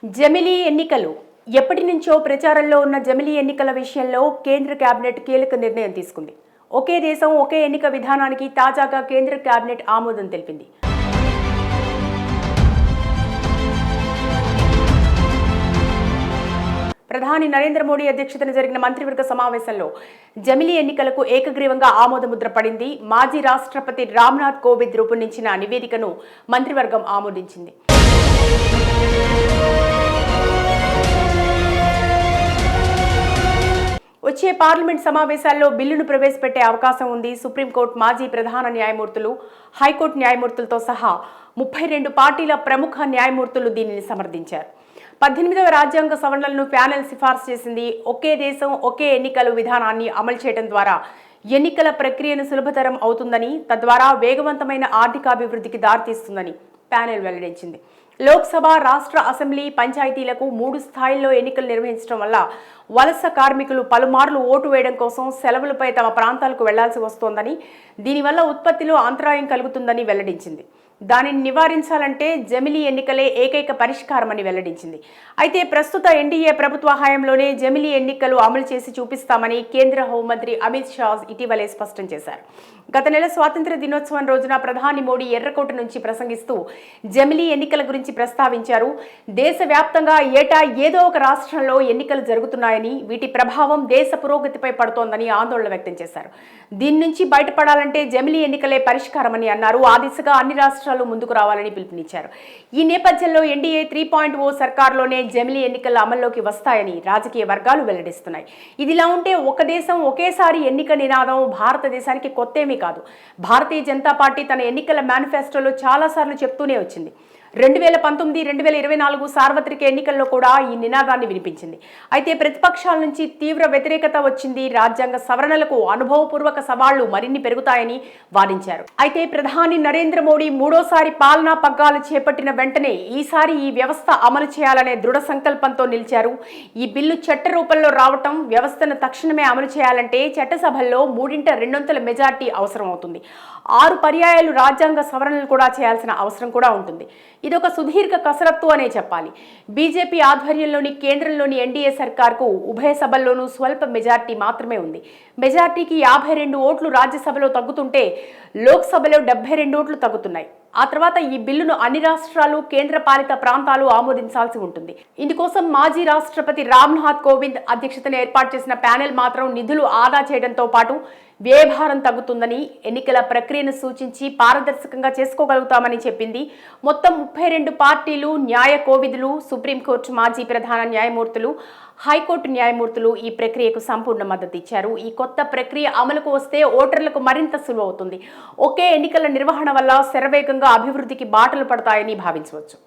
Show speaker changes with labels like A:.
A: జమిలీ ఎన్నికలు ఎప్పటి నుంచో ప్రచారంలో ఉన్న జమిలీ ఎన్నికల విషయంలో కేంద్ర కేబినెట్ కీలక నిర్ణయం తీసుకుంది. ఒకే దేశం ఒకే ఎన్నిక విధానానికి తాజాగా కేంద్ర కేబినెట్ ఆమోదం తెలిపింది. ప్రధాని నరేంద్ర మోడీ అధ్యక్షతన జరిగిన మంత్రివర్గ సమావేశంలో జమిలీ ఎన్నికలకు ఏకగ్రీవంగా ఆమోదముద్ర పడింది. మాజీ రాష్ట్రపతి రామ్నాథ్ కోవింద్ రూపొందించిన నివేదికను మంత్రివర్గం ఆమోదించింది. వచ్చే పార్లమెంట్ సమావేశాల్లో బిల్లును ప్రవేశపెట్టే అవకాశం ఉంది. సుప్రీంకోర్టు మాజీ ప్రధాన న్యాయమూర్తులు, హైకోర్టు న్యాయమూర్తులతో సహా 32 పార్టీల ప్రముఖ న్యాయమూర్తులు దీనిని సమర్థించారు. 18వ రాజ్యాంగ సవరణలను ప్యానెల్ సిఫార్సు చేసింది. ఒకే దేశం ఒకే ఎన్నికల విధానాన్ని అమలు చేయడం ద్వారా ఎన్నికల ప్రక్రియను సులభతరం అవుతుందని, తద్వారా వేగవంతమైన ఆర్థికాభివృద్ధికి దారితీస్తుందని ప్యానెల్ వెల్లడించింది. లోక్సభ, రాష్ట్ర అసెంబ్లీ, పంచాయతీలకు 3 స్థాయిల్లో ఎన్నికలు నిర్వహించడం వల్ల వలస కార్మికులు పలుమార్లు ఓటు వేయడం కోసం సెలవులపై తమ ప్రాంతాలకు వెళ్లాల్సి వస్తోందని, దీనివల్ల ఉత్పత్తిలో అంతరాయం కలుగుతుందని వెల్లడించింది. దానిని నివారించాలంటే జమిలీ ఎన్నికలే ఏకైక పరిష్కారమని వెల్లడించింది. అయితే ప్రస్తుత ఎన్డీఏ ప్రభుత్వ హయాంలోనే జమిలీ ఎన్నికలు అమలు చేసి చూపిస్తామని కేంద్ర హోంమంత్రి అమిత్ షా ఇటీవలే స్పష్టం చేశారు. గత నెల స్వాతంత్ర్య దినోత్సవం రోజున ప్రధాని మోడీ ఎర్రకోట నుంచి ప్రసంగిస్తూ జమిలీ ఎన్నికల గురించి ప్రస్తావించారు. దేశవ్యాప్తంగా ఏటా ఏదో ఒక రాష్ట్రంలో ఎన్నికలు జరుగుతున్నాయని, వీటి ప్రభావం దేశ పురోగతిపై పడుతోందని ఆందోళన వ్యక్తం చేశారు. దీని నుంచి బయటపడాలంటే జమిలీ ఎన్నికలే పరిష్కారమని అన్నారు. ఆ దిశగా అన్ని రాష్ట్రాలు ముందుకు రావాలని పిలుపునిచ్చారు. ఈ నేపథ్యంలో ఎన్డీఏ 3.0 సర్కార్లోనే జమిలీ ఎన్నికల అమల్లోకి వస్తాయని రాజకీయ వర్గాలు వెల్లడిస్తున్నాయి. ఇదిలా ఉంటే ఒక దేశం ఒకేసారి ఎన్నిక నినాదం భారతదేశానికి కొత్తేమీ కాదు. భారతీయ జనతా పార్టీ తన ఎన్నికల మేనిఫెస్టోలో చాలాసార్లు చెప్తూనే వచ్చింది. 2019, 2024 సార్వత్రిక ఎన్నికల్లో కూడా ఈ నినాదాన్ని వినిపించింది. అయితే ప్రతిపక్షాల నుంచి తీవ్ర వ్యతిరేకత వచ్చింది. రాజ్యాంగ సవరణలకు అనుభవపూర్వక సవాళ్లు మరిన్ని పెరుగుతాయని వాదించారు. అయితే ప్రధాని నరేంద్ర మోడీ మూడోసారి పాలనా పగ్గాలు చేపట్టిన వెంటనే ఈసారి ఈ వ్యవస్థ అమలు చేయాలనే దృఢ సంకల్పంతో నిలిచారు. ఈ బిల్లు చట్ట రూపంలో రావటం, వ్యవస్థను తక్షణమే అమలు చేయాలంటే చట్టసభల్లో 3/2 మెజార్టీ అవసరం అవుతుంది. 6 పర్యాయాలు రాజ్యాంగ సవరణలు కూడా చేయాల్సిన అవసరం కూడా ఉంటుంది. ఇదొక సుదీర్ఘ కసరత్తు అనే చెప్పాలి. బీజేపీ ఆధ్వర్యంలోని కేంద్రంలోని ఎన్డీఏ సర్కార్కు ఉభయ సభల్లోనూ స్వల్ప మెజార్టీ మాత్రమే ఉంది. మెజార్టీకి 52 ఓట్లు రాజ్యసభలో తగ్గుతుంటే లోక్సభలో 72 ఓట్లు తగ్గుతున్నాయి. ఆ తర్వాత ఈ బిల్లును అన్ని రాష్ట్రాలు, కేంద్ర పాలిత ప్రాంతాలు ఆమోదించాల్సి ఉంటుంది. ఇందుకోసం మాజీ రాష్ట్రపతి రామ్నాథ్ కోవింద్ అధ్యక్షతన ఏర్పాటు చేసిన ప్యానెల్ మాత్రం నిధులు ఆదా చేయడంతో పాటు వ్యయభారం తగ్గుతుందని, ఎన్నికల ప్రక్రియను సూచించి పారదర్శకంగా చేసుకోగలుగుతామని చెప్పింది. మొత్తం 32 పార్టీలు, న్యాయ కోవిదులు, సుప్రీంకోర్టు మాజీ ప్రధాన న్యాయమూర్తులు, హైకోర్టు న్యాయమూర్తులు ఈ ప్రక్రియకు సంపూర్ణ మద్దతు ఇచ్చారు. ఈ కొత్త ప్రక్రియ అమలుకు వస్తే ఓటర్లకు మరింత సులువవుతుంది. ఒకే ఎన్నికల నిర్వహణ వల్ల శరవేగంగా అభివృద్ధికి బాటలు పడతాయని భావించవచ్చు.